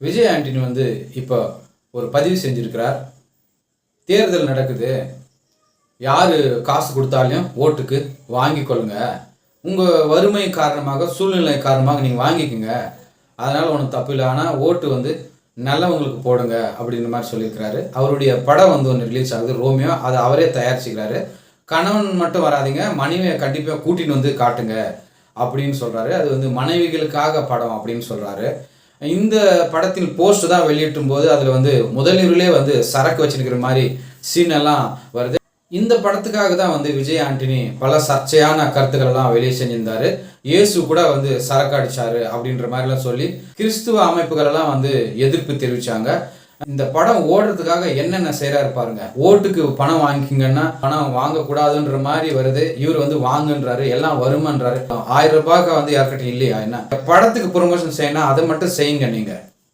விஜய் ஆண்டனி வந்து இப்போ ஒரு பதிவு செஞ்சிருக்கிறார். தேர்தல் நடக்குது, யார் காசு கொடுத்தாலும் ஓட்டுக்கு வாங்கி கொள்ளுங்க, உங்கள் வறுமை காரணமாக சூழ்நிலை காரணமாக நீங்கள் வாங்கிக்கோங்க, அதனால் ஒன்றும் தப்பு இல்லை, ஆனால் ஓட்டு வந்து நல்லவங்களுக்கு போடுங்க அப்படின்ற மாதிரி சொல்லியிருக்கிறாரு. அவருடைய படம் வந்து ஒன்று ரிலீஸ் ஆகுது, ரோமியோ. அதை அவரே தயாரிச்சுக்கிறாரு. கணவன் மட்டும் வராதிங்க, மனைவியை கண்டிப்பாக கூட்டின்னு வந்து காட்டுங்க அப்படின்னு சொல்கிறாரு. அது வந்து மனைவிகளுக்காக படம் அப்படின்னு சொல்கிறாரு. இந்த படத்தில் போஸ்ட் தான் வெளியிட்டும் போது அதில் வந்து முதலிலே வந்து சரக்கு வச்சிருக்கிற மாதிரி சீன் எல்லாம் வருது. இந்த படத்துக்காக தான் வந்து விஜய் ஆண்டனி பல சர்ச்சையான கருத்துக்கள் எல்லாம் வெளியே செஞ்சிருந்தாரு. இயேசு கூட வந்து சரக்கு அடிச்சாரு அப்படின்ற மாதிரிலாம் சொல்லி கிறிஸ்துவ அமைப்புகள் எல்லாம் வந்து எதிர்ப்பு தெரிவிச்சாங்க. இந்த படம் ஓடுறதுக்காக என்னென்ன செய்யறாரு பாருங்க. ஓட்டுக்கு பணம் வாங்கிக்கிங்கன்னா பணம் வாங்கக்கூடாதுன்ற மாதிரி வருது. இவர் வந்து வாங்குன்றாரு, எல்லாம் வருமன்றாரு. 1000 ரூபாய்க்கு வந்து யார்கிட்ட இல்லையா? என்ன படத்துக்கு ப்ரொமோஷன் செய்யணும், அதை மட்டும் செய்யுங்க. நீங்க